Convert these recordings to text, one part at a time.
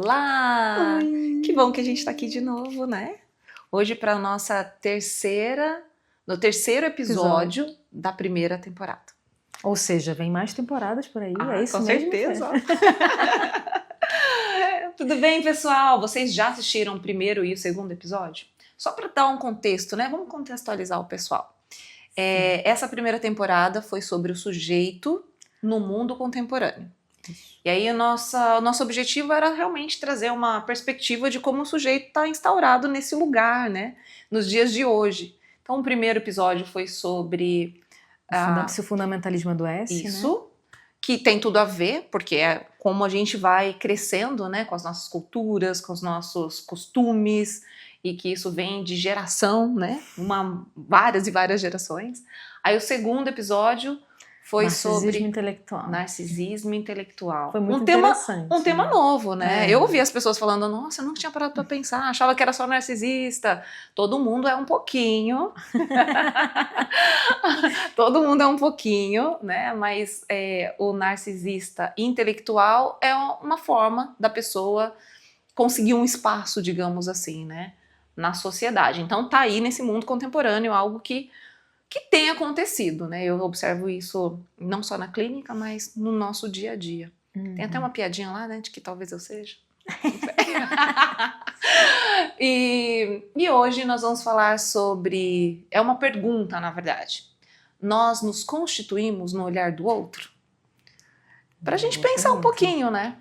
Olá! Oi! Que bom que a gente está aqui de novo, né? Hoje para no terceiro episódio da primeira temporada. Ou seja, vem mais temporadas por aí, é isso com mesmo? certeza! Tudo bem, pessoal? Vocês já assistiram o primeiro e o segundo episódio? Só para dar um contexto, né? Vamos contextualizar o pessoal. Essa primeira temporada foi sobre o sujeito no mundo contemporâneo. E aí o nosso objetivo era realmente trazer uma perspectiva de como o sujeito está instaurado nesse lugar, né? Nos dias de hoje. Então o primeiro episódio foi sobre... Se o fundamentalismo adoece, isso, né? Que tem tudo a ver, porque é como a gente vai crescendo, né? Com as nossas culturas, com os nossos costumes, e que isso vem de geração, né? Várias e várias gerações. Aí o segundo episódio foi sobre narcisismo intelectual. Foi muito interessante. Um tema novo, né? Eu ouvi as pessoas falando, nossa, eu nunca tinha parado para pensar, achava que era só narcisista. Todo mundo é um pouquinho. Todo mundo é um pouquinho, né? Mas o narcisista intelectual é uma forma da pessoa conseguir um espaço, digamos assim, né? Na sociedade. Então tá aí nesse mundo contemporâneo algo que tem acontecido, né? Eu observo isso não só na clínica, mas no nosso dia a dia. Tem até uma piadinha lá, né? De que talvez eu seja. E hoje nós vamos falar sobre... É uma pergunta, na verdade. Nós nos constituímos no olhar do outro? Pra gente pensar um pouquinho, né?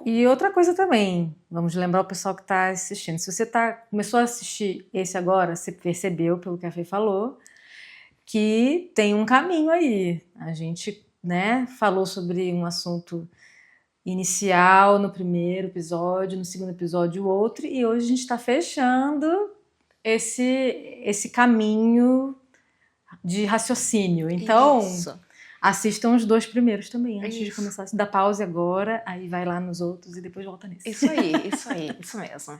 E outra coisa também, vamos lembrar o pessoal que está assistindo. Se você começou a assistir esse agora, você percebeu, pelo que a Fê falou, que tem um caminho aí. A gente, né, falou sobre um assunto inicial no primeiro episódio, no segundo episódio outro, e hoje a gente está fechando esse caminho de raciocínio. Então, assistam os 2 primeiros também, antes de começar. Dá pause agora, aí vai lá nos outros e depois volta nesse. Isso mesmo.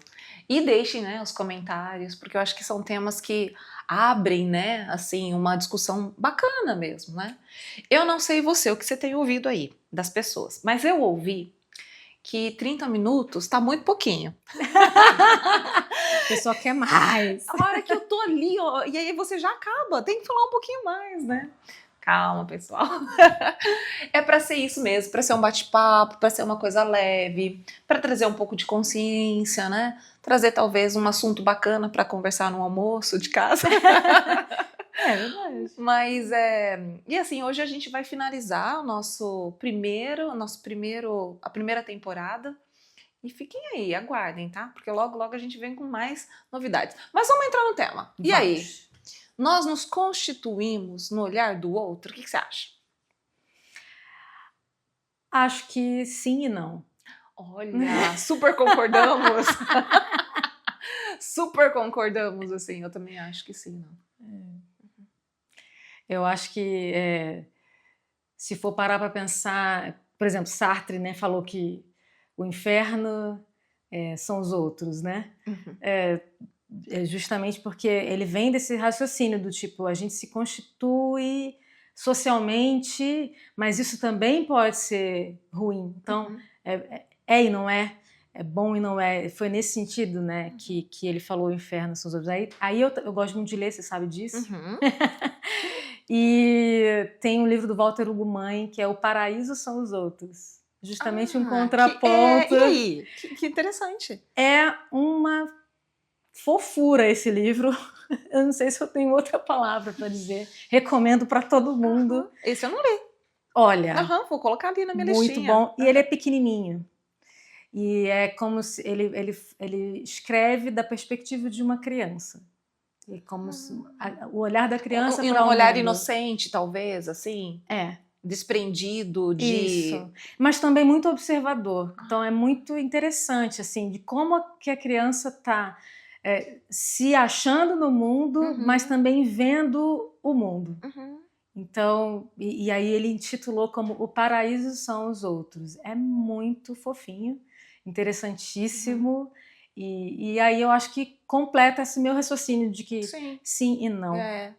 E deixem, né, os comentários, porque eu acho que são temas que abrem, né, assim, uma discussão bacana mesmo, né? Eu não sei o que você tem ouvido aí das pessoas, mas eu ouvi que 30 minutos tá muito pouquinho. A pessoa quer mais. A hora que eu tô ali, ó, e aí você já acaba, tem que falar um pouquinho mais, né? Calma, pessoal. É para ser isso mesmo, para ser um bate-papo, para ser uma coisa leve, para trazer um pouco de consciência, né? Trazer talvez um assunto bacana para conversar no almoço de casa. É verdade. Mas e assim, hoje a gente vai finalizar a primeira temporada. E fiquem aí, aguardem, tá? Porque logo, logo a gente vem com mais novidades. Mas vamos entrar no tema. E aí? Nós nos constituímos no olhar do outro? O que você acha? Acho que sim e não. Olha, super concordamos. Super concordamos, assim. Eu também acho que sim, não. Eu acho que se for parar para pensar, por exemplo, Sartre, né, falou que o inferno são os outros, né? Justamente porque ele vem desse raciocínio do tipo, a gente se constitui socialmente, mas isso também pode ser ruim. Então, e não é bom e não é. Foi nesse sentido, né, que ele falou o inferno são os outros. Aí eu gosto muito de ler, você sabe disso. E tem um livro do Walter Ugumãe, que é O Paraíso São os Outros. Justamente um contraponto. E aí? Que interessante. É uma fofura esse livro. Eu não sei se eu tenho outra palavra para dizer. Recomendo para todo mundo. Esse eu não li. Olha. Vou colocar ali na minha muito listinha. Muito bom. E ele é pequenininho. E é como se ele escreve da perspectiva de uma criança. E como se, o olhar da criança para um olhar inocente, talvez, assim. Desprendido de... Isso. Mas também muito observador. Então é muito interessante, assim, de como que a criança está se achando no mundo, mas também vendo o mundo. Então, e aí ele intitulou como O Paraíso São os Outros. É muito fofinho, interessantíssimo. E aí eu acho que completa esse meu raciocínio de que sim e não.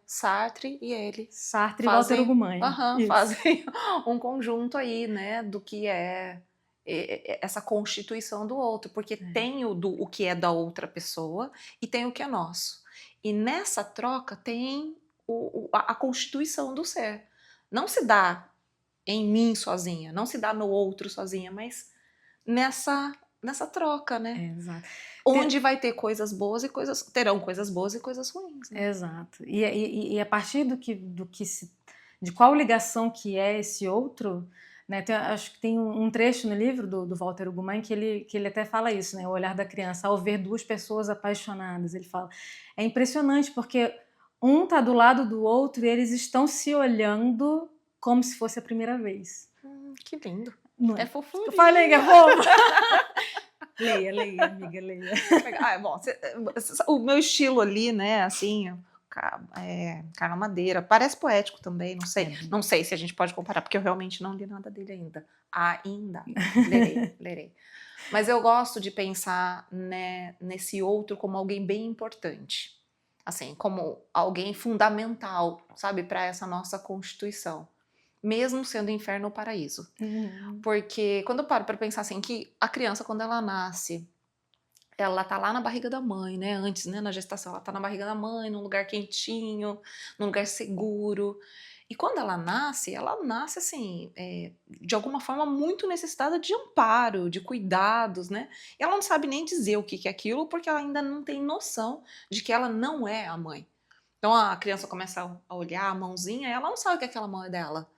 Sartre e ele. Sartre e Walter Ugumãe. Fazem um conjunto aí, né, do que é essa constituição do outro, porque tem o que é da outra pessoa e tem o que é nosso. E nessa troca tem a constituição do ser. Não se dá em mim sozinha, não se dá no outro sozinha, mas nessa troca, né? Exato. Onde vai ter coisas boas e terão coisas boas e coisas ruins. Né? Exato. E a partir de qual ligação que é esse outro, né? Acho que tem um trecho no livro do Walter Ugumãe que ele até fala isso, né? O olhar da criança ao ver duas pessoas apaixonadas. Ele fala, é impressionante porque um está do lado do outro e eles estão se olhando como se fosse a primeira vez. Que lindo. Não é fofura. Eu falei que é fofo. Leia, amiga, leia. Bom, o meu estilo ali, né, assim, Carla Madeira, parece poético também, não sei. Não sei se a gente pode comparar, porque eu realmente não li nada dele ainda. Lerei. Mas eu gosto de pensar, né, nesse outro como alguém bem importante. Assim, como alguém fundamental, sabe, para essa nossa constituição. Mesmo sendo inferno ou paraíso. Porque quando eu paro para pensar assim, que a criança, quando ela nasce, ela tá lá na barriga da mãe, né? Antes, né, na gestação, ela tá na barriga da mãe, num lugar quentinho, num lugar seguro. E quando ela nasce assim, de alguma forma muito necessitada de amparo, de cuidados, né? E ela não sabe nem dizer o que é aquilo, porque ela ainda não tem noção de que ela não é a mãe. Então a criança começa a olhar a mãozinha e ela não sabe que aquela mão é dela.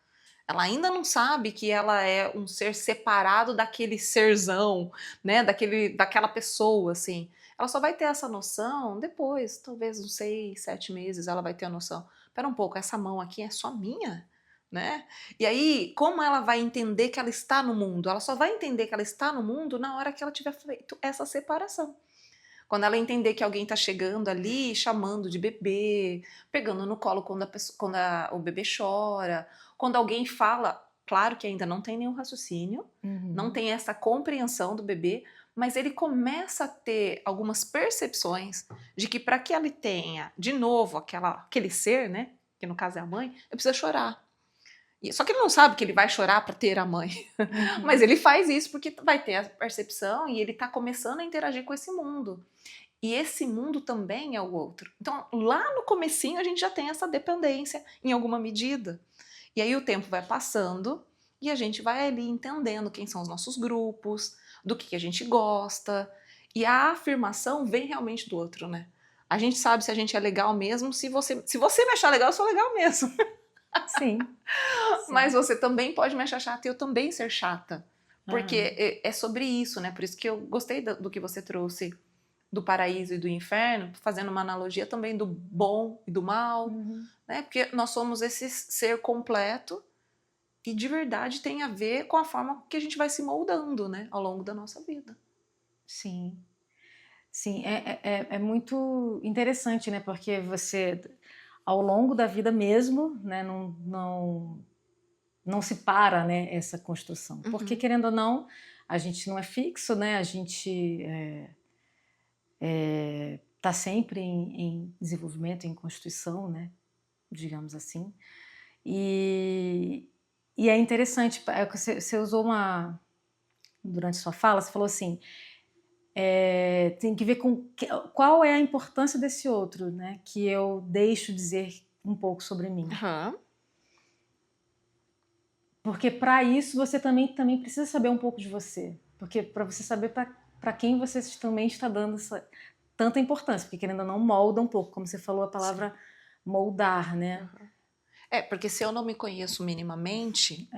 Ela ainda não sabe que ela é um ser separado daquele serzão, né? Daquela pessoa, assim. Ela só vai ter essa noção depois, talvez uns 6, 7 meses, ela vai ter a noção. Espera um pouco, essa mão aqui é só minha? Né? E aí, como ela vai entender que ela está no mundo? Ela só vai entender que ela está no mundo na hora que ela tiver feito essa separação. Quando ela entender que alguém está chegando ali, chamando de bebê, pegando no colo quando o bebê chora, quando alguém fala, claro que ainda não tem nenhum raciocínio, não tem essa compreensão do bebê, mas ele começa a ter algumas percepções de que para que ele tenha, de novo, aquele ser, né, que no caso é a mãe, ele precisa chorar. Só que ele não sabe que ele vai chorar para ter a mãe. Mas ele faz isso porque vai ter a percepção e ele está começando a interagir com esse mundo. E esse mundo também é o outro. Então, lá no comecinho, a gente já tem essa dependência em alguma medida. E aí o tempo vai passando e a gente vai ali entendendo quem são os nossos grupos, do que a gente gosta. E a afirmação vem realmente do outro, né? A gente sabe se a gente é legal mesmo, se você me achar legal, eu sou legal mesmo. Sim. Mas você também pode me achar chata e eu também ser chata. Porque é sobre isso, né? Por isso que eu gostei do que você trouxe do paraíso e do inferno, fazendo uma analogia também do bom e do mal, né? Porque nós somos esse ser completo e de verdade tem a ver com a forma que a gente vai se moldando, né? Ao longo da nossa vida. Sim. Sim, é muito interessante, né? Porque você, ao longo da vida mesmo, né, não se para, né, essa construção. Porque, querendo ou não, a gente não é fixo, né? A gente está sempre em desenvolvimento, em constituição, né? Digamos assim. E é interessante, você usou durante sua fala, você falou assim, tem que ver com qual é a importância desse outro, né? Que eu deixo dizer um pouco sobre mim. Porque para isso você também precisa saber um pouco de você. Porque para você saber para quem você também está dando tanta importância. Porque querendo ou não, molda um pouco. Como você falou, a palavra moldar, né? Porque se eu não me conheço minimamente,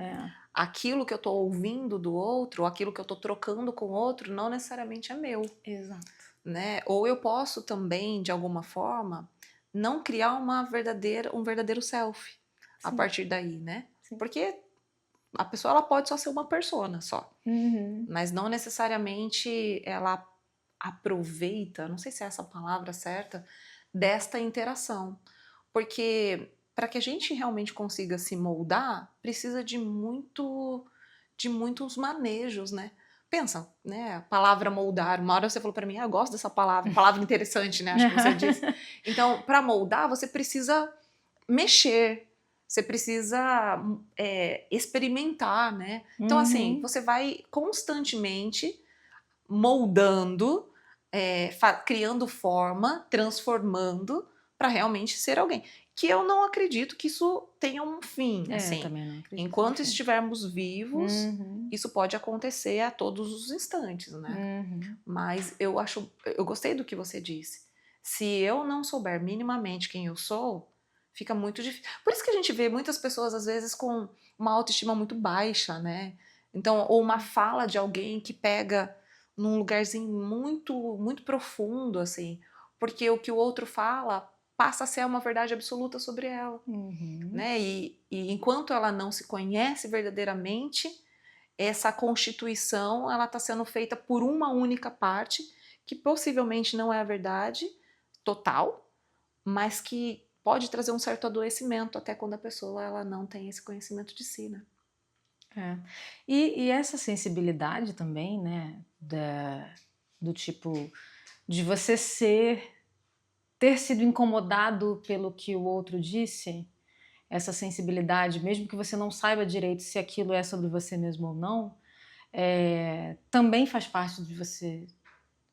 aquilo que eu estou ouvindo do outro, aquilo que eu estou trocando com o outro, não necessariamente é meu. Exato. Né? Ou eu posso também, de alguma forma, não criar um verdadeiro self a partir daí, né? Sim. Porque a pessoa ela pode só ser uma persona só, mas não necessariamente ela aproveita, não sei se é essa a palavra certa, desta interação. Porque para que a gente realmente consiga se moldar, precisa de muitos manejos, né? Pensa, né? A palavra moldar. Uma hora você falou para mim, eu gosto dessa palavra interessante, né? Acho que você disse. Então, para moldar, você precisa mexer. você precisa experimentar, né? Então, assim, você vai constantemente moldando, criando forma, transformando para realmente ser alguém. Que eu não acredito que isso tenha um fim, assim. Também não acredito. Enquanto estivermos vivos, isso pode acontecer a todos os instantes, né? Mas eu gostei do que você disse. Se eu não souber minimamente quem eu sou, fica muito difícil. Por isso que a gente vê muitas pessoas, às vezes, com uma autoestima muito baixa, né? Então, ou uma fala de alguém que pega num lugarzinho muito, muito profundo, assim, porque o que o outro fala passa a ser uma verdade absoluta sobre ela, né? E enquanto ela não se conhece verdadeiramente, essa constituição ela está sendo feita por uma única parte que possivelmente não é a verdade total, mas que pode trazer um certo adoecimento até quando a pessoa ela não tem esse conhecimento de si, né? E essa sensibilidade também, né, do tipo de você ter sido incomodado pelo que o outro disse, essa sensibilidade, mesmo que você não saiba direito se aquilo é sobre você mesmo ou não, também faz parte de você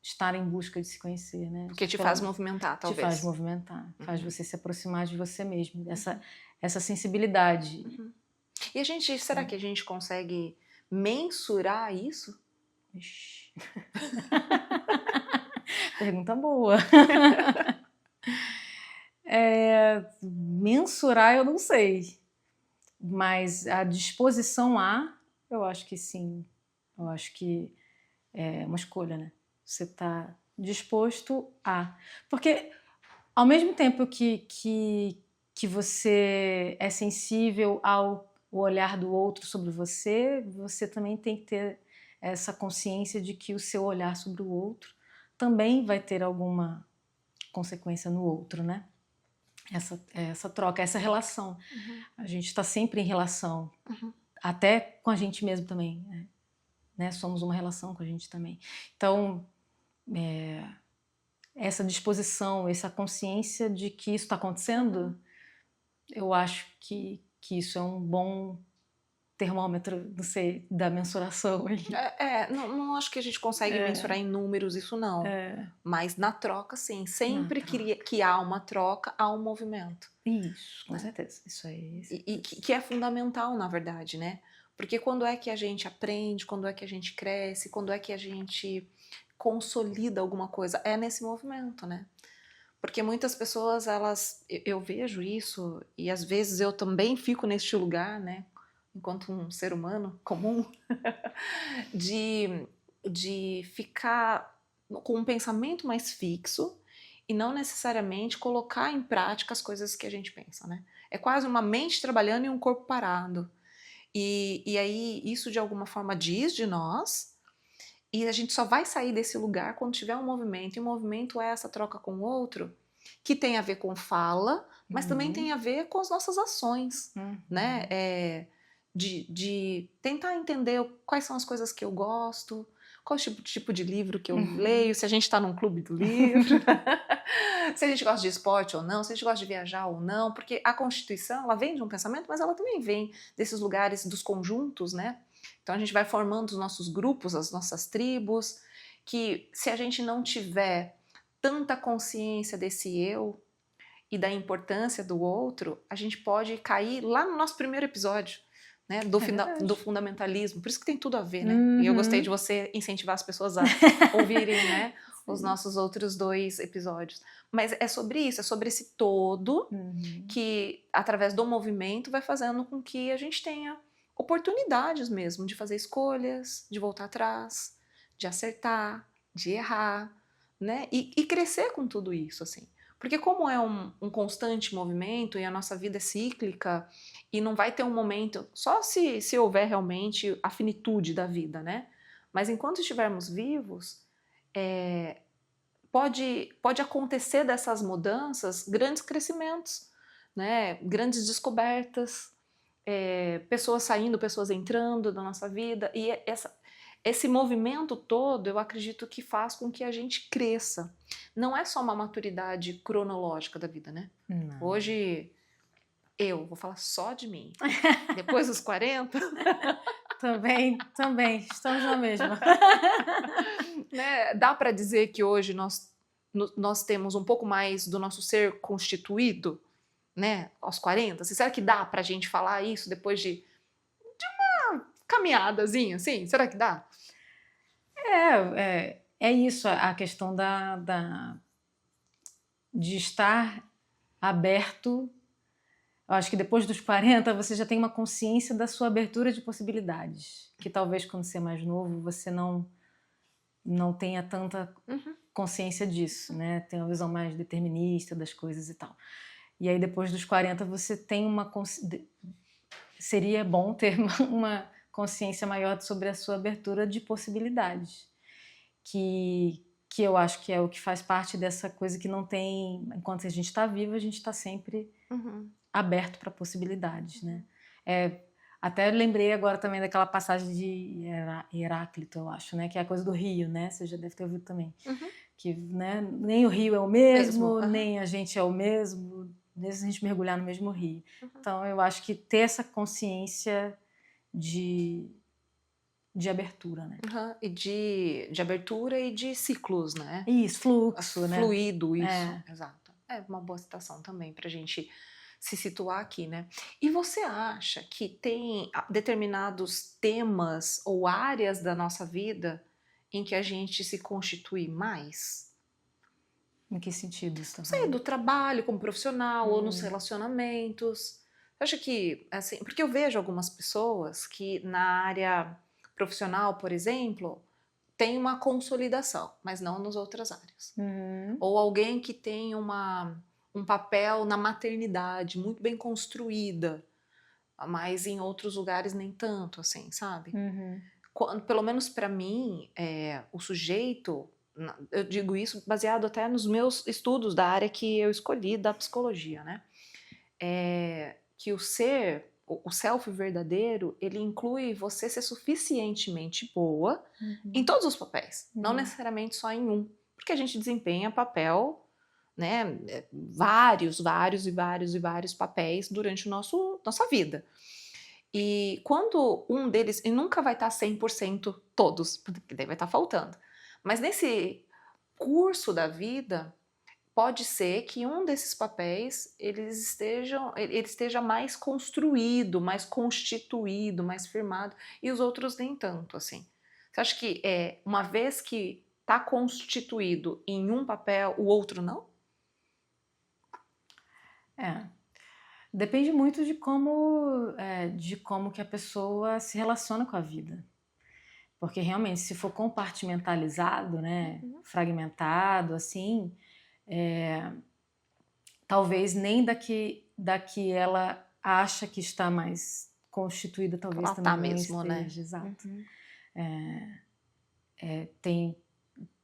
estar em busca de se conhecer, né? Porque te faz movimentar, talvez. Te faz movimentar, faz você se aproximar de você mesmo, essa sensibilidade. E a gente, será que a gente consegue mensurar isso? Ixi. Pergunta boa. Mensurar eu não sei, mas a disposição eu acho que sim. Eu acho que é uma escolha, né? Você está disposto a. Porque ao mesmo tempo que você é sensível ao olhar do outro sobre você, você também tem que ter essa consciência de que o seu olhar sobre o outro também vai ter alguma consequência no outro, né? Essa troca, essa relação. A gente está sempre em relação, até com a gente mesmo também, né? Somos uma relação com a gente também. Então, essa disposição, essa consciência de que isso está acontecendo, eu acho que isso é um bom termômetro, não sei, da mensuração. Não acho que a gente consegue mensurar em números isso não. Mas na troca, sim. Sempre que há uma troca, há um movimento. Isso, com certeza. Isso aí. E que é fundamental, na verdade, né? Porque quando é que a gente aprende, quando é que a gente cresce, quando é que a gente consolida alguma coisa? É nesse movimento, né? Porque muitas pessoas, eu vejo isso, e às vezes eu também fico neste lugar, né? Enquanto um ser humano comum, de ficar com um pensamento mais fixo e não necessariamente colocar em prática as coisas que a gente pensa, né? É quase uma mente trabalhando e um corpo parado. E aí isso de alguma forma diz de nós, e a gente só vai sair desse lugar quando tiver um movimento, e o movimento é essa troca com o outro, que tem a ver com fala, mas também tem a ver com as nossas ações, né? De tentar entender quais são as coisas que eu gosto, qual tipo de livro que eu leio, se a gente está num clube do livro, se a gente gosta de esporte ou não, se a gente gosta de viajar ou não, porque a Constituição, ela vem de um pensamento, mas ela também vem desses lugares, dos conjuntos, né? Então a gente vai formando os nossos grupos, as nossas tribos, que se a gente não tiver tanta consciência desse eu e da importância do outro, a gente pode cair lá no nosso primeiro episódio, né, do fundamentalismo. Por isso que tem tudo a ver, né? E eu gostei de você incentivar as pessoas a ouvirem, né, os nossos outros 2 episódios. Mas é sobre isso, é sobre esse todo que, através do movimento, vai fazendo com que a gente tenha oportunidades mesmo de fazer escolhas, de voltar atrás, de acertar, de errar, né? E crescer com tudo isso, assim. Porque como é um constante movimento e a nossa vida é cíclica e não vai ter um momento, só se houver realmente a finitude da vida, né? Mas enquanto estivermos vivos, pode acontecer dessas mudanças grandes crescimentos, né? Grandes descobertas, pessoas saindo, pessoas entrando da nossa vida, e esse movimento todo, eu acredito que faz com que a gente cresça. Não é só uma maturidade cronológica da vida, né? Não. Hoje, eu vou falar só de mim. Depois dos 40, Também, estamos na mesma. né, dá para dizer que hoje nós temos um pouco mais do nosso ser constituído, né, aos 40? Será que dá pra gente falar isso depois de uma caminhadazinha, assim? Será que dá? É isso, a questão de estar aberto. Eu acho que depois dos 40 você já tem uma consciência da sua abertura de possibilidades, que talvez quando você é mais novo você não tenha tanta consciência disso, né? Tem uma visão mais determinista das coisas e tal. E aí depois dos 40 você tem seria bom ter uma consciência maior sobre a sua abertura de possibilidades, que eu acho que é o que faz parte dessa coisa que não tem, enquanto a gente está vivo, a gente está sempre aberto para possibilidades, né? Até lembrei agora também daquela passagem de Heráclito, eu acho, né? Que é a coisa do rio, né? Você já deve ter ouvido também. Que, né, nem o rio é o mesmo, nem a gente é o mesmo, mesmo a gente mergulhar no mesmo rio. Então, eu acho que ter essa consciência de abertura, né? E de abertura e de ciclos, né? Isso, fluxo, né? Fluido, isso. Exato. É uma boa citação também pra gente se situar aqui, né? E você acha que tem determinados temas ou áreas da nossa vida em que a gente se constitui mais? Em que sentido isso? Sei, do trabalho como profissional ou nos relacionamentos. Eu acho que, assim, porque eu vejo algumas pessoas que na área profissional, por exemplo, tem uma consolidação, mas não nas outras áreas. Ou alguém que tem um papel na maternidade muito bem construída, mas em outros lugares nem tanto, assim, sabe? Pelo menos para mim, o sujeito, eu digo isso baseado até nos meus estudos da área que eu escolhi, da psicologia, né? Que o ser, o self verdadeiro, ele inclui você ser suficientemente boa em todos os papéis, não necessariamente só em um, porque a gente desempenha papel, né, vários papéis durante nossa vida. E quando um deles, e nunca vai estar 100% todos, porque daí vai estar faltando, mas nesse curso da vida, pode ser que um desses papéis ele esteja mais construído, mais constituído, mais firmado, e os outros nem tanto, assim. Você acha que uma vez que está constituído em um papel, o outro não? Depende muito de como que a pessoa se relaciona com a vida. Porque realmente, se for compartimentalizado, né, fragmentado, assim, talvez nem daqui ela acha que está mais constituída, talvez Ela também tá não mesmo, esteja. né? Exato.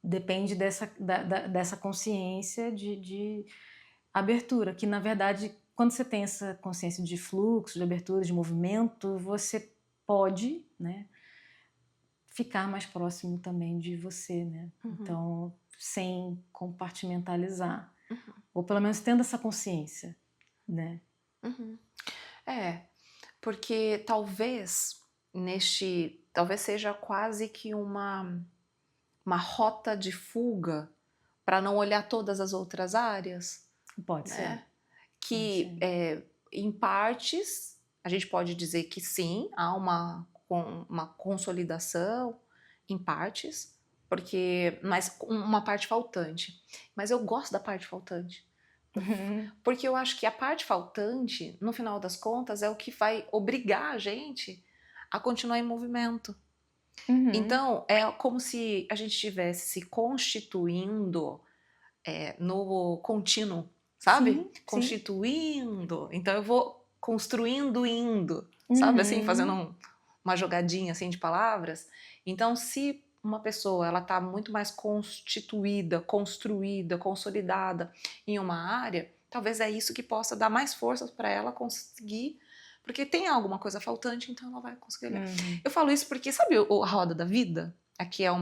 Depende dessa consciência de abertura, que na verdade, quando você tem essa consciência de fluxo, de abertura, de movimento, você pode, né, ficar mais próximo também de você, né? Então, sem compartimentalizar. Ou pelo menos tendo essa consciência, né? Porque talvez seja quase que uma rota de fuga para não olhar todas as outras áreas. Pode ser. Que em partes a gente pode dizer que sim, há uma consolidação em partes, mas uma parte faltante. Mas eu gosto da parte faltante. Porque eu acho que a parte faltante, no final das contas, é o que vai obrigar a gente a continuar em movimento. Então, é como se a gente estivesse se constituindo no contínuo, sabe? Sim. Constituindo. Então, eu vou construindo indo, sabe? Assim, fazendo uma jogadinha assim de palavras. Então, se uma pessoa ela tá muito mais constituída, construída, consolidada em uma área, talvez é isso que possa dar mais força para ela conseguir, porque tem alguma coisa faltante, então ela vai conseguir olhar. Eu falo isso porque, sabe a roda da vida? Aqui é um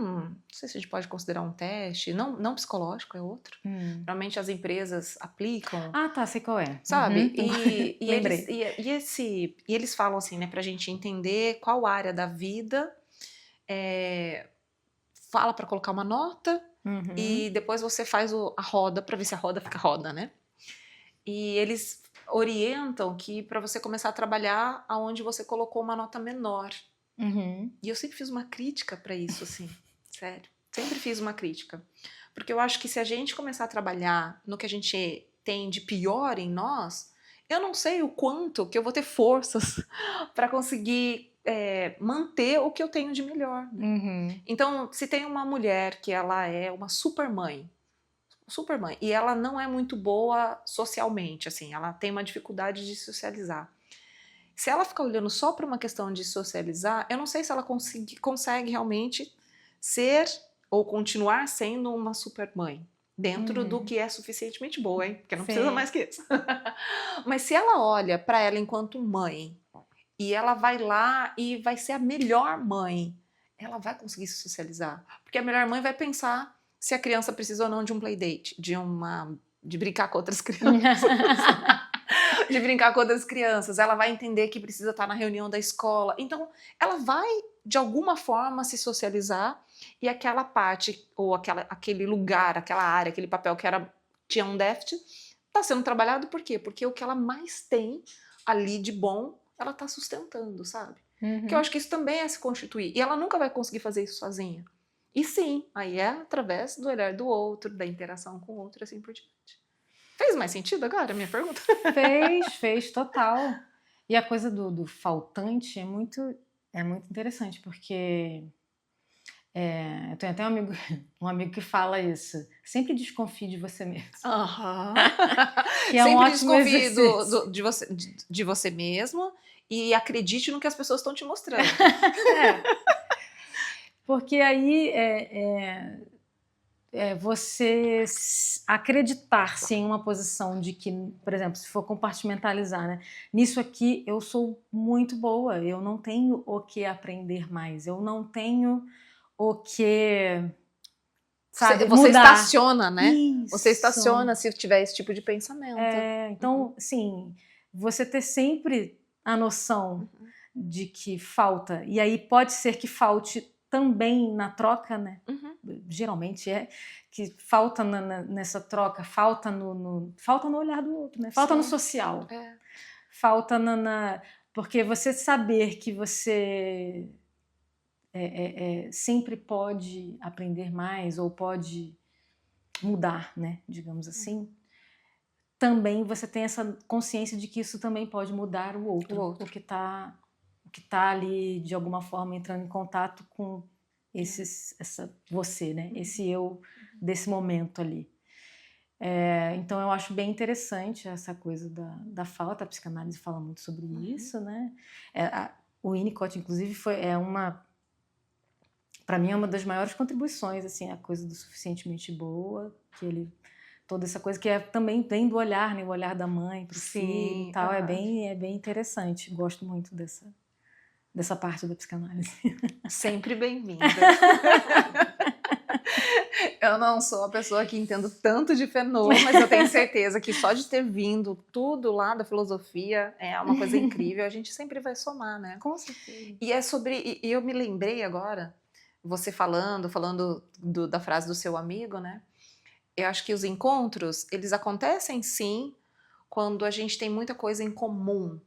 não sei se a gente pode considerar um teste, não psicológico, é outro. Normalmente as empresas aplicam. Ah, tá, sei qual é. Sabe? E lembrei. E eles falam assim, né, pra gente entender qual área da vida fala pra colocar uma nota e depois você faz a roda pra ver se a roda fica roda, né? E eles orientam que pra você começar a trabalhar aonde você colocou uma nota menor. E eu sempre fiz uma crítica pra isso, assim, sério. Sempre fiz uma crítica. Porque eu acho que se a gente começar a trabalhar no que a gente tem de pior em nós, eu não sei o quanto que eu vou ter forças para conseguir manter o que eu tenho de melhor. Né? Então, se tem uma mulher que ela é uma super mãe, e ela não é muito boa socialmente, assim, ela tem uma dificuldade de socializar. Se ela ficar olhando só para uma questão de socializar, eu não sei se ela consegue realmente ser ou continuar sendo uma super mãe. Dentro do que é suficientemente boa, hein? Porque não precisa mais que isso. Mas se ela olha para ela enquanto mãe e ela vai lá e vai ser a melhor mãe, ela vai conseguir se socializar. Porque a melhor mãe vai pensar se a criança precisa ou não de um playdate, de brincar com outras crianças. De brincar com outras crianças, ela vai entender que precisa estar na reunião da escola. Então, ela vai, de alguma forma, se socializar e aquela parte, ou aquele lugar, aquela área, aquele papel que tinha um déficit, está sendo trabalhado por quê? Porque o que ela mais tem ali de bom, ela está sustentando, sabe? Que eu acho que isso também é se constituir. E ela nunca vai conseguir fazer isso sozinha. E sim, aí é através do olhar do outro, da interação com o outro, assim por diante. Fez mais sentido agora a minha pergunta? Fez, total. E a coisa do faltante é muito interessante, porque eu tenho até um amigo que fala isso. Sempre desconfie de você mesmo. Que é sempre um ótimo exercício. de você mesmo e acredite no que as pessoas estão te mostrando. Porque aí você acreditar-se em uma posição de que, por exemplo, se for compartimentalizar, né? Nisso aqui eu sou muito boa, eu não tenho o que aprender mais, eu não tenho o que, sabe, você mudar. estaciona, né? Isso. Você estaciona se tiver esse tipo de pensamento. Então, sim, você ter sempre a noção de que falta, e aí pode ser que falte também na troca, né? Geralmente que falta nessa troca, falta no olhar do outro, né? Falta no social. Falta porque você saber que você sempre pode aprender mais ou pode mudar, né? Digamos assim. Também você tem essa consciência de que isso também pode mudar o outro. O que tá ali de alguma forma entrando em contato com você, né? Esse eu desse momento ali. Então eu acho bem interessante essa coisa da falta. A psicanálise fala muito sobre isso, né? O Winnicott, inclusive, para mim é uma das maiores contribuições, assim, a coisa do suficientemente boa, que ele toda essa coisa que também vem do olhar, né? O olhar da mãe para o filho e tal, é bem interessante. Gosto muito dessa parte da psicanálise. Sempre bem-vinda. Eu não sou a pessoa que entendo tanto de Fanon, mas eu tenho certeza que só de ter vindo tudo lá da filosofia é uma coisa incrível. A gente sempre vai somar, né? Com certeza. E eu me lembrei agora, você falando da frase do seu amigo, né? Eu acho que os encontros, eles acontecem sim quando a gente tem muita coisa em comum.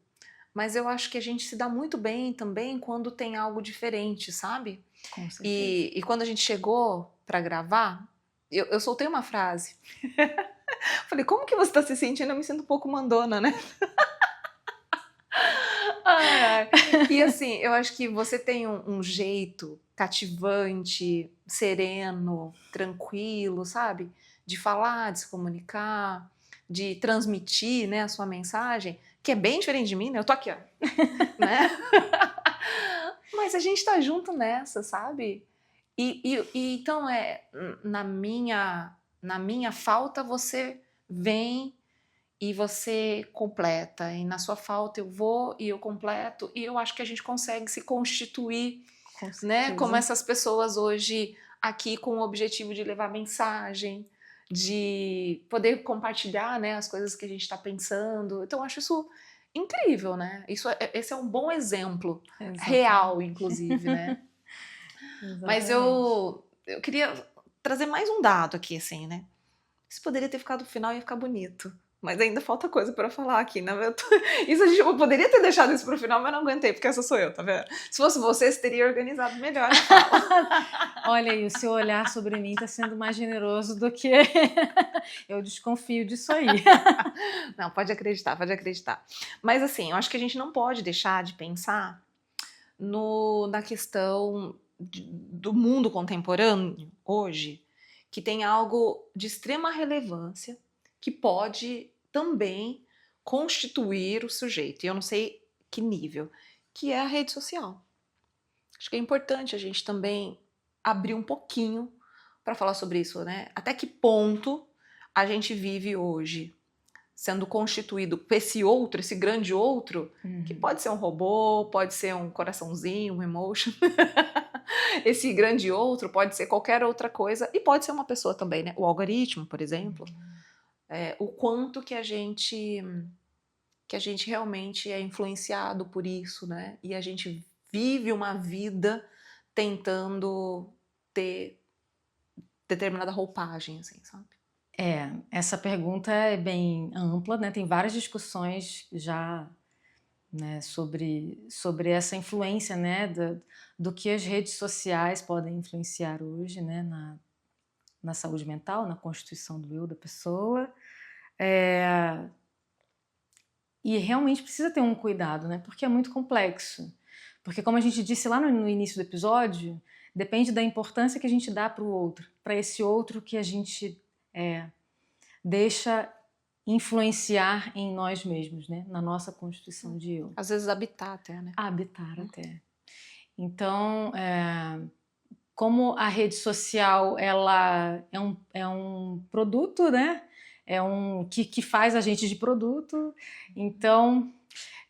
Mas eu acho que a gente se dá muito bem também quando tem algo diferente, sabe? Com certeza. E quando a gente chegou para gravar, eu soltei uma frase. Falei, como que você tá se sentindo? Eu me sinto um pouco mandona, né? E assim, eu acho que você tem um jeito cativante, sereno, tranquilo, sabe? De falar, de se comunicar, de transmitir, né, a sua mensagem, que é bem diferente de mim, né? Eu tô aqui, ó. Né? Mas a gente tá junto nessa, sabe? E então na minha falta você vem e você completa, e na sua falta eu vou e eu completo, e eu acho que a gente consegue se constituir Com né? certeza. Como essas pessoas hoje aqui com o objetivo de levar mensagem, de poder compartilhar, né, as coisas que a gente está pensando. Então, eu acho isso incrível, né? Esse é um bom exemplo, real, inclusive, né? Mas eu queria trazer mais um dado aqui, assim, né? Isso poderia ter ficado no final e ia ficar bonito. Mas ainda falta coisa pra falar aqui, né? Eu poderia ter deixado isso pro final, mas não aguentei, porque essa sou eu, tá vendo? Se fosse você, você teria organizado melhor a fala. Olha aí, o seu olhar sobre mim tá sendo mais generoso do que eu desconfio disso aí. Não, pode acreditar, pode acreditar. Mas assim, eu acho que a gente não pode deixar de pensar na questão do mundo contemporâneo hoje, que tem algo de extrema relevância que pode também constituir o sujeito. E eu não sei que nível, que é a rede social. Acho que é importante a gente também abrir um pouquinho para falar sobre isso, né? Até que ponto a gente vive hoje sendo constituído por esse outro, esse grande outro, que pode ser um robô, pode ser um coraçãozinho, um emotion. Esse grande outro pode ser qualquer outra coisa e pode ser uma pessoa também, né? O algoritmo, por exemplo. O quanto que a gente realmente é influenciado por isso, né? E a gente vive uma vida tentando ter determinada roupagem, assim, sabe? Essa pergunta é bem ampla, né? Tem várias discussões já, né, sobre essa influência, né, do que as redes sociais podem influenciar hoje, né, na saúde mental, na constituição do eu da pessoa. E realmente precisa ter um cuidado, né? Porque é muito complexo. Porque, como a gente disse lá no início do episódio, depende da importância que a gente dá para o outro, para esse outro que a gente deixa influenciar em nós mesmos, né? Na nossa constituição de eu. Às vezes habitar até, né? Habitar até. Então, como a rede social ela é um produto, né? Que faz a gente de produto, então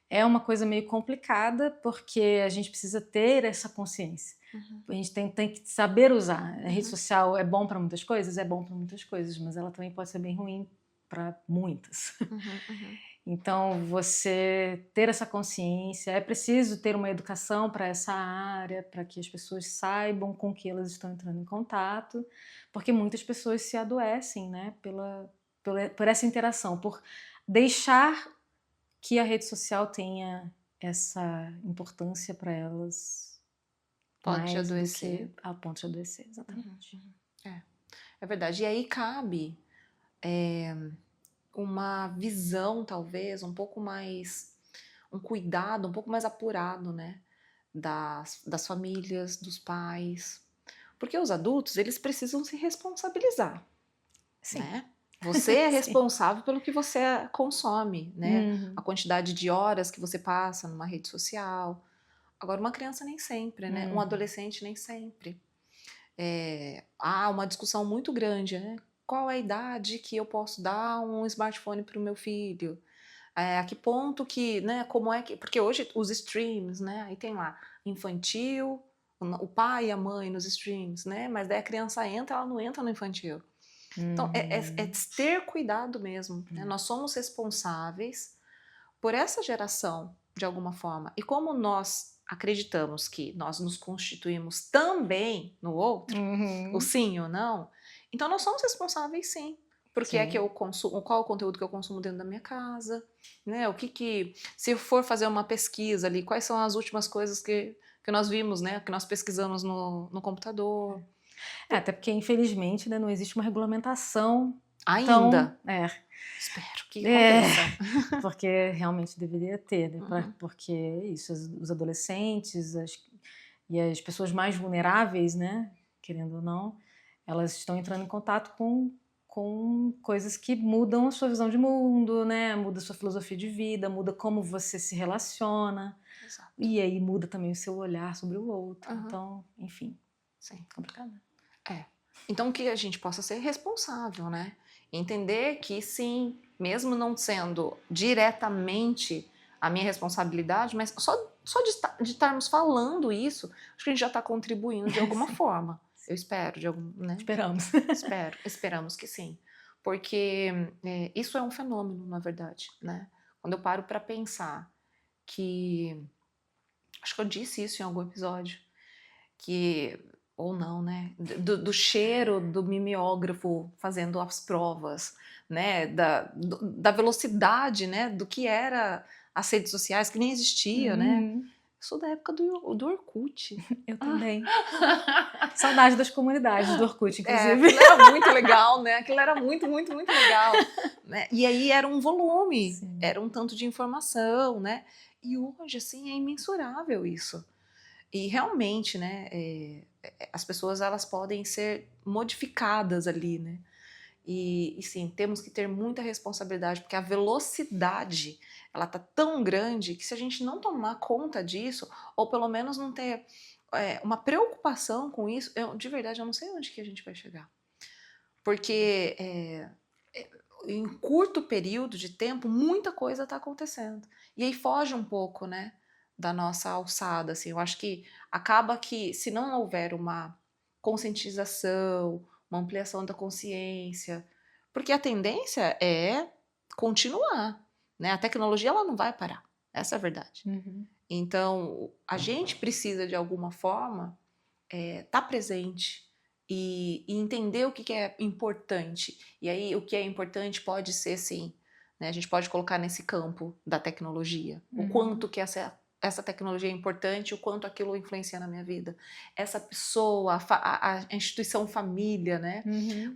é uma coisa meio complicada porque a gente precisa ter essa consciência. A gente tem que saber usar. A rede social é bom para muitas coisas? É bom para muitas coisas, mas ela também pode ser bem ruim para muitas. Então, você ter essa consciência, é preciso ter uma educação para essa área, para que as pessoas saibam com que elas estão entrando em contato, porque muitas pessoas se adoecem, né, por essa interação, por deixar que a rede social tenha essa importância para elas. Pode mais adoecer. do que a ponto de adoecer, exatamente. É verdade. E aí cabe uma visão, talvez, um pouco mais, um cuidado um pouco mais apurado, né? Das famílias, dos pais. Porque os adultos, eles precisam se responsabilizar. Sim. Né? Você é responsável pelo que você consome, né? A quantidade de horas que você passa numa rede social. Agora, uma criança nem sempre, né? Um adolescente nem sempre. Há uma discussão muito grande, né? Qual é a idade que eu posso dar um smartphone para o meu filho? A que ponto que, né? Como é que... Porque hoje os streams, né? Aí tem lá infantil, o pai e a mãe nos streams, né? Mas daí a criança entra, ela não entra no infantil. Então, é ter cuidado mesmo. Né? Nós somos responsáveis por essa geração, de alguma forma. E como nós acreditamos que nós nos constituímos também no outro, o sim ou não, então nós somos responsáveis sim. Porque é que eu consumo, qual é o conteúdo que eu consumo dentro da minha casa, né? Se eu for fazer uma pesquisa ali, quais são as últimas coisas que nós vimos, né? Que nós pesquisamos no computador. Até porque, infelizmente, né, não existe uma regulamentação ainda. Então, espero que aconteça. Porque realmente deveria ter, né? Porque isso, os adolescentes e as pessoas mais vulneráveis, né, querendo ou não, elas estão entrando em contato com coisas que mudam a sua visão de mundo, né? Muda a sua filosofia de vida, muda como você se relaciona. Exato. E aí muda também o seu olhar sobre o outro. Então, enfim, sim, complicado. Então que a gente possa ser responsável, né? Entender que sim, mesmo não sendo diretamente a minha responsabilidade, mas só de estarmos falando isso, acho que a gente já está contribuindo de alguma forma. Eu espero, né? Esperamos. Esperamos que sim. Porque isso é um fenômeno, na verdade, né? Quando eu paro para pensar que... Acho que eu disse isso em algum episódio, que... Ou não, né? Do cheiro do mimeógrafo fazendo as provas, né? Da velocidade, né? Do que era as redes sociais, que nem existia, né? Sou da época do Orkut. Eu também. Saudade das comunidades do Orkut, inclusive. Aquilo era muito legal, né? Aquilo era muito, muito, muito legal. Né? E aí era um volume, Sim. era um tanto de informação, né? E hoje, assim, é imensurável isso. E realmente, né? As pessoas, elas podem ser modificadas ali, né? E sim, temos que ter muita responsabilidade, porque a velocidade, ela tá tão grande que se a gente não tomar conta disso, ou pelo menos não ter uma preocupação com isso, de verdade, eu não sei onde que a gente vai chegar. Porque em curto período de tempo, muita coisa está acontecendo. E aí foge um pouco, né, da nossa alçada, assim. Eu acho que acaba que, se não houver uma conscientização, uma ampliação da consciência, porque a tendência é continuar, né? A tecnologia, ela não vai parar, essa é a verdade. Então, a gente precisa, de alguma forma, estar presente e entender o que é importante. E aí, o que é importante pode ser, sim, né? A gente pode colocar nesse campo da tecnologia. O quanto que essa tecnologia é importante, o quanto aquilo influencia na minha vida. Essa pessoa, a instituição família, né?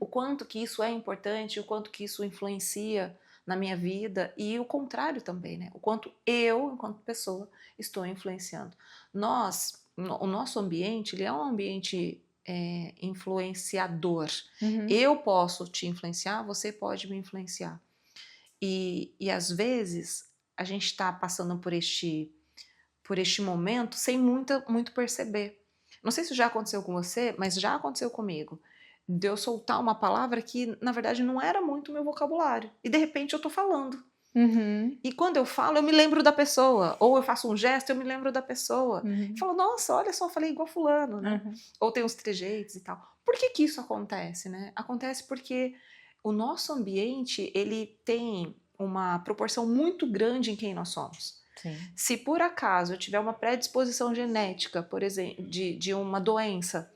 O quanto que isso é importante, o quanto que isso influencia na minha vida, e o contrário também, né? O quanto eu, enquanto pessoa, estou influenciando. O nosso ambiente, ele é um ambiente influenciador. Eu posso te influenciar, você pode me influenciar. E às vezes a gente está passando por este momento sem muito perceber. Não sei se já aconteceu com você, mas já aconteceu comigo. De eu soltar uma palavra que, na verdade, não era muito meu vocabulário. E, de repente, eu tô falando. E quando eu falo, eu me lembro da pessoa. Ou eu faço um gesto, eu me lembro da pessoa. E falo, nossa, olha só, eu falei igual fulano, né? Ou tem os trejeitos e tal. Por que isso acontece, né? Acontece porque o nosso ambiente, ele tem uma proporção muito grande em quem nós somos. Sim. Se por acaso eu tiver uma predisposição genética, por exemplo, de uma doença,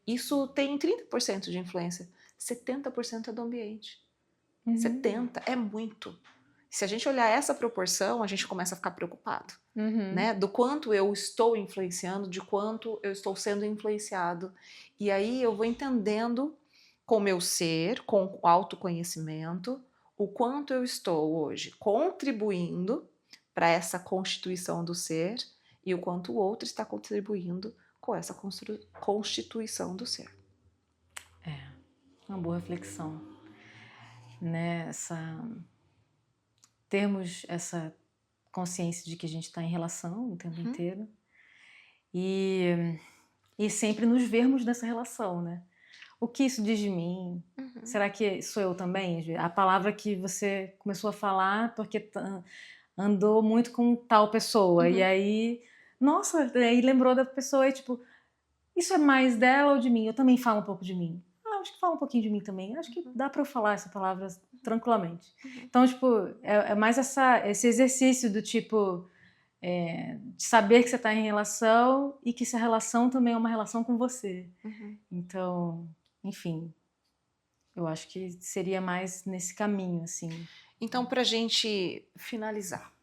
isso tem 30% de influência. 70% é do ambiente. 70% é muito. Se a gente olhar essa proporção, a gente começa a ficar preocupado, né? Do quanto eu estou influenciando, de quanto eu estou sendo influenciado. E aí eu vou entendendo com o meu ser, com o autoconhecimento, o quanto eu estou hoje contribuindo para essa constituição do ser e o quanto o outro está contribuindo com essa constituição do ser. Uma boa reflexão, né? Termos essa consciência de que a gente está em relação o tempo inteiro e sempre nos vermos nessa relação, né? O que isso diz de mim? Será que sou eu também? A palavra que você começou a falar porque andou muito com tal pessoa e aí, nossa, aí lembrou da pessoa e tipo, isso é mais dela ou de mim? Eu também falo um pouco de mim. Acho que fala um pouquinho de mim também. Acho que dá para eu falar essa palavra tranquilamente. Então, tipo, é mais esse exercício do tipo de saber que você está em relação e que essa relação também é uma relação com você. Então, enfim, eu acho que seria mais nesse caminho, assim. Então, para a gente finalizar,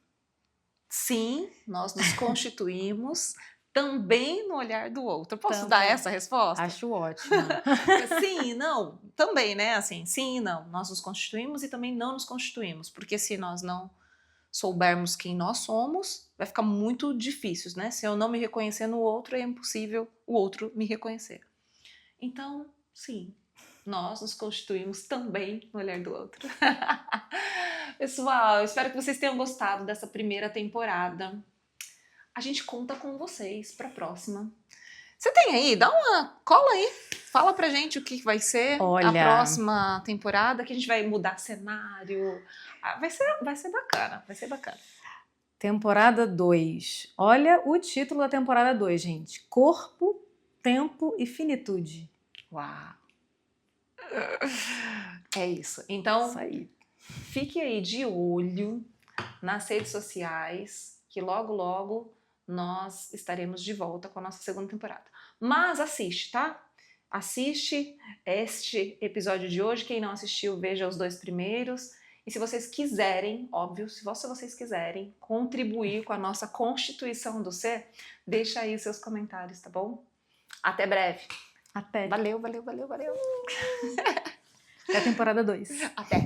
sim, nós nos constituímos também no olhar do outro. Posso dar essa resposta? Acho ótimo. Sim e não, também, né? Assim, sim e não. Nós nos constituímos e também não nos constituímos, porque se nós não soubermos quem nós somos, vai ficar muito difícil, né? Se eu não me reconhecer no outro, é impossível o outro me reconhecer. Então, sim, nós nos constituímos também no olhar do outro. Pessoal, eu espero que vocês tenham gostado dessa primeira temporada. A gente conta com vocês para a próxima. Você tem aí? Cola aí. Fala pra gente o que vai ser a próxima temporada, que a gente vai mudar cenário. Vai ser bacana, vai ser bacana. Temporada 2. Olha o título da temporada 2, gente. Corpo, Tempo e Finitude. Uau! É isso. Então, Isso aí. fique aí de olho nas redes sociais, que logo, logo nós estaremos de volta com a nossa segunda temporada. Mas assiste, tá? Assiste este episódio de hoje. Quem não assistiu, veja os 2 primeiros. E se vocês quiserem, óbvio, se vocês quiserem contribuir com a nossa Constituição do Ser, deixa aí seus comentários, tá bom? Até breve. Até. Valeu, valeu, valeu, valeu. Até a temporada 2. Até.